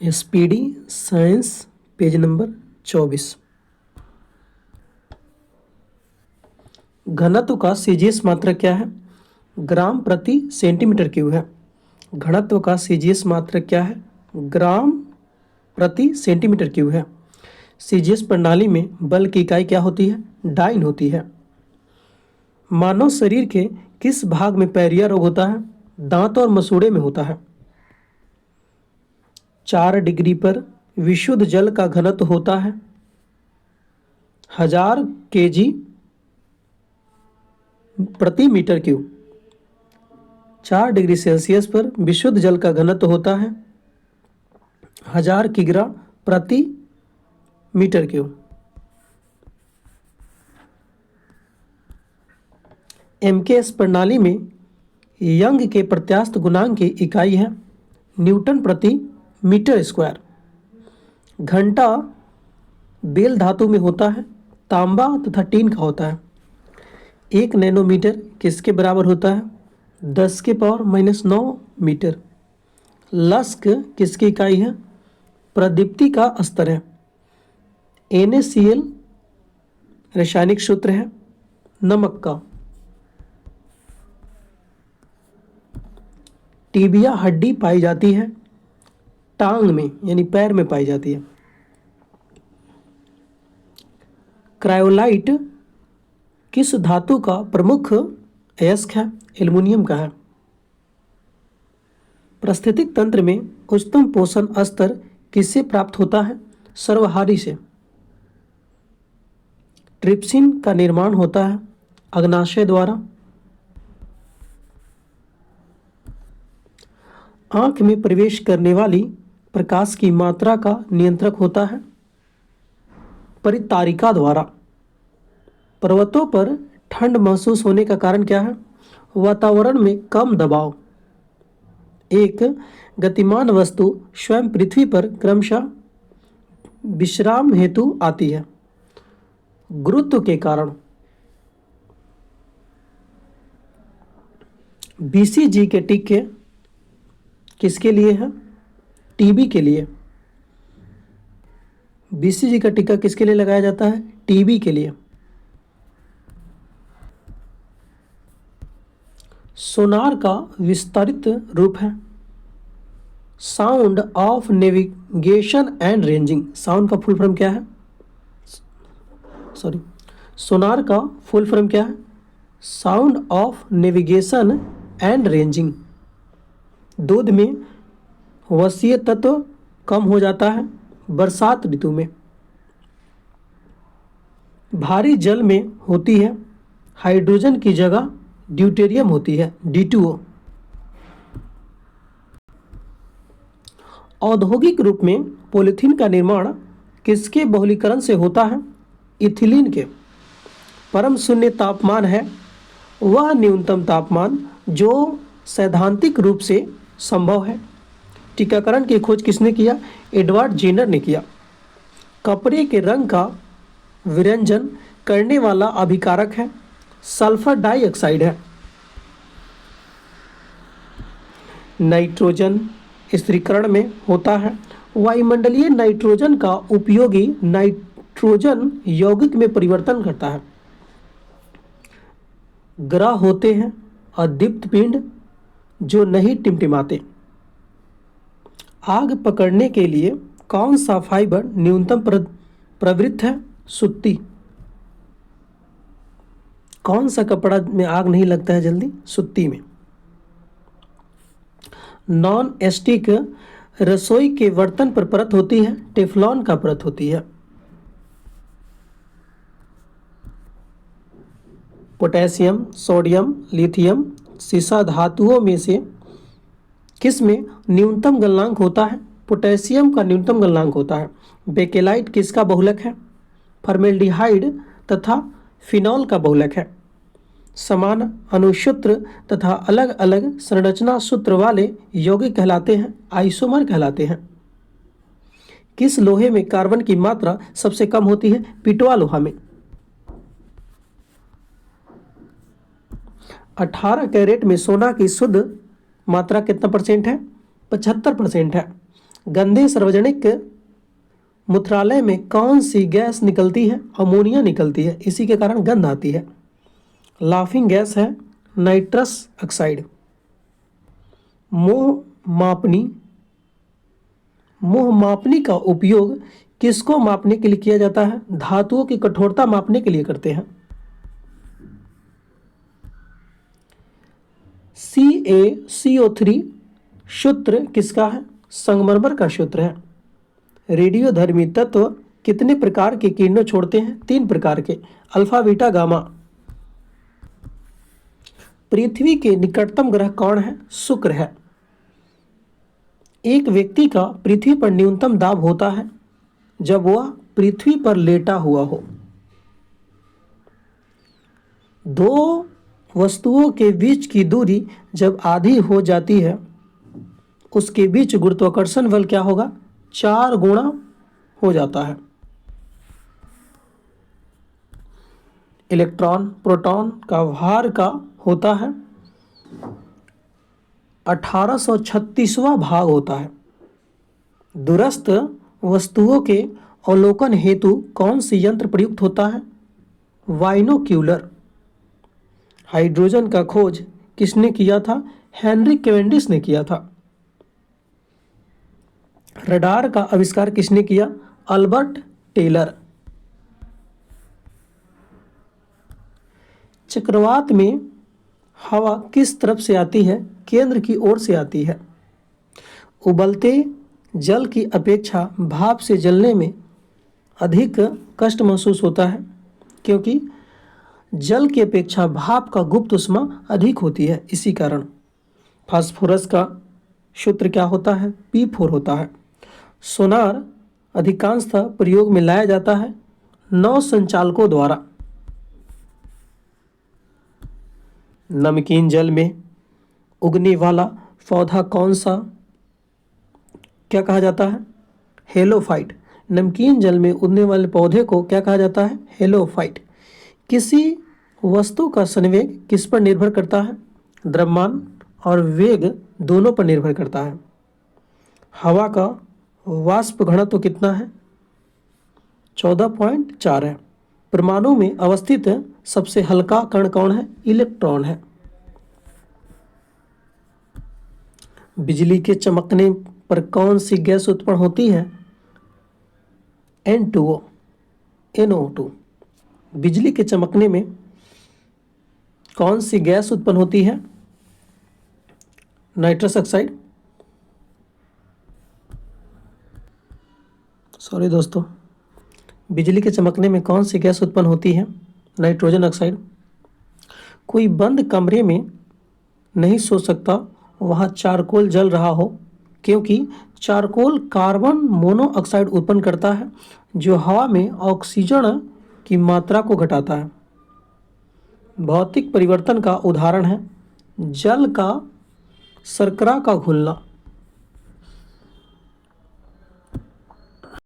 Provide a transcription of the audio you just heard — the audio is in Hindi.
SPD science page number 24। घनत्व का सीजीएस मात्रक क्या है? ग्राम प्रति सेंटीमीटर क्यूब है। घनत्व का सीजीएस मात्रक क्या है? ग्राम प्रति सेंटीमीटर क्यूब है। सीजीएस प्रणाली में बल की इकाई क्या होती है? डाइन होती है। मानव शरीर के किस भाग में पैरिया रोग होता है? दांत और मसूड़े में होता है। 4 डिग्री पर विशुद्ध जल का घनत्व होता है 1000 केजी प्रति मीटर क्यूब। 4 डिग्री सेल्सियस पर विशुद्ध जल का घनत्व होता है 1000 किग्रा प्रति मीटर क्यूब। एमकेएस प्रणाली में यंग के प्रत्यास्थ गुणांक की इकाई है न्यूटन प्रति मीटर स्क्वायर। घंटा बेल धातु में होता है, तांबा तथा टीन का होता है। 1 नैनोमीटर किसके बराबर होता है? 10⁻⁻9 मीटर। लस्क किसकी इकाई है? प्रदीप्ति का स्तर है। NaCl रासायनिक सूत्र है नमक का। टीबिया हड्डी पाई जाती है टांग में यानी पैर में पाई जाती है। क्रायोलाइट किस धातु का प्रमुख अयस्क है? एल्युमिनियम का है। पारिस्थितिक तंत्र में उच्चतम पोषण स्तर किससे प्राप्त होता है? सर्वहारी से। ट्रिप्सिन का निर्माण होता है अग्नाशय द्वारा। आंख में प्रवेश करने वाली प्रकाश की मात्रा का नियंत्रक होता है परितारिका द्वारा। पर्वतों पर ठंड महसूस होने का कारण क्या है? वातावरण में कम दबाव। एक गतिमान वस्तु स्वयं पृथ्वी पर क्रमशः विश्राम हेतु आती है गुरुत्व के कारण। BCG के टीके किसके लिए है? टीबी के लिए। BCG का टीका किसके लिए लगाया जाता है? टीबी के लिए। सोनार का विस्तारित रूप है sound of navigation and ranging. Sound का फुल फॉर्म क्या है? सोनार का फुल फॉर्म क्या है? Sound of navigation and ranging. दूध में वसीय तत्व कम हो जाता है बरसात ऋतु में। भारी जल में होती है हाइड्रोजन की जगह ड्यूटेरियम होती है D2O। औद्योगिक रूप में पॉलीथीन का निर्माण किसके बहुलीकरण से होता है? इथिलीन के। परम शून्य तापमान है वह न्यूनतम तापमान जो सैद्धांतिक रूप से संभव है। टीकाकरण की खोज किसने किया? एडवर्ड जेनर ने किया। कपड़े के रंग का विरंजन करने वाला अभिकारक है सल्फर डाइऑक्साइड है। नाइट्रोजन स्थिरीकरण में होता है। वायुमंडलीय नाइट्रोजन का उपयोगी नाइट्रोजन यौगिक में परिवर्तन करता है। ग्रह होते हैं अदीप्त पिंड जो नहीं टिमटिमाते। आग पकड़ने के लिए कौन सा फाइबर न्यूनतम प्रवृत्त है? सूती। कौन सा कपड़ा में आग नहीं लगता है जल्दी? सूती में। नॉन स्टिक रसोई के बर्तन पर परत होती है टेफ्लॉन का परत होती है। पोटेशियम, सोडियम, लिथियम सीसा धातुओं में से किस में न्यूनतम गलनांक होता है? पोटेशियम का न्यूनतम गलनांक होता है। बेकेलाइट किसका बहुलक है? फॉर्मेल्डिहाइड तथा फिनॉल का बहुलक है। समान अणुसूत्र तथा अलग अलग संरचना सूत्र वाले यौगिक कहलाते हैं आइसोमर कहलाते हैं। किस लोहे में कार्बन की मात्रा सबसे कम होती है? पिटवा लोहा में। 18 कैरेट में सोना की शुद्ध मात्रा कितना परसेंट है? 75% है। गंदे सार्वजनिक मूत्रालय में कौन सी गैस निकलती है? अमोनिया निकलती है, इसी के कारण गंध आती है। लाफिंग गैस है नाइट्रस ऑक्साइड। मोह मापनी का उपयोग किसको मापने के लिए किया जाता है? धातुओं की कठोरता मापने के लिए करते हैं। CaCO3 सूत्र किसका है? संगमरमर का सूत्र है। रेडियोधर्मी तत्व कितने प्रकार के किरणें छोड़ते हैं? 3 प्रकार के, अल्फा, बीटा, गामा। पृथ्वी के निकटतम ग्रह कौन है? शुक्र है। एक व्यक्ति का पृथ्वी पर न्यूनतम दाब होता है जब वह पृथ्वी पर लेटा हुआ हो। दो वस्तुओं के बीच की दूरी जब आधी हो जाती है उसके बीच गुरुत्वाकर्षण बल क्या होगा? 4 गुना हो जाता है। इलेक्ट्रॉन प्रोटॉन का भार का होता है 1836वां भाग होता है। दूरस्थ वस्तुओं के अवलोकन हेतु कौन सी यंत्र प्रयुक्त होता है? बाइनोक्यूलर। हाइड्रोजन का खोज किसने किया था? हेनरी कैवेंडिश ने किया था। रडार का आविष्कार किसने किया? Albert Taylor. चक्रवात में हवा किस तरफ से आती है? केंद्र की ओर से आती है। उबलते जल की अपेक्षा भाप से जलने में अधिक कष्ट महसूस होता है क्योंकि जल की अपेक्षा भाप का गुप्त ऊष्मा अधिक होती है, इसी कारण। फास्फोरस का सूत्र क्या होता है? P4 होता है। सोनार अधिकांशतः प्रयोग में लाया जाता है नौ संचालकों द्वारा। नमकीन जल में उगने वाला पौधा कौन सा क्या कहा जाता है? हेलोफाइट। नमकीन जल में उगने वाले पौधे को क्या कहा जाता है? हेलोफाइट। किसी वस्तु का संवेग किस पर निर्भर करता है? द्रव्यमान और वेग दोनों पर निर्भर करता है। हवा का वाष्प घनत्व कितना है? 14.4 है। परमाणु में अवस्थित सबसे हल्का कण कौन है? इलेक्ट्रॉन है। बिजली के चमकने पर कौन सी गैस उत्पन्न होती है? N2O, NO2। बिजली के चमकने में कौन सी गैस उत्पन्न होती है? Nitrous oxide. सॉरी दोस्तों, बिजली के चमकने में कौन सी गैस उत्पन्न होती है? Nitrogen oxide. कोई बंद कमरे में नहीं सो सकता वहाँ चारकोल जल रहा हो क्योंकि चारकोल कार्बन मोनोऑक्साइड उत्पन्न करता है जो हवा में ऑक्सीजन की मात्रा को घटाता है। भौतिक परिवर्तन का उदाहरण है जल का शर्करा का घुलना।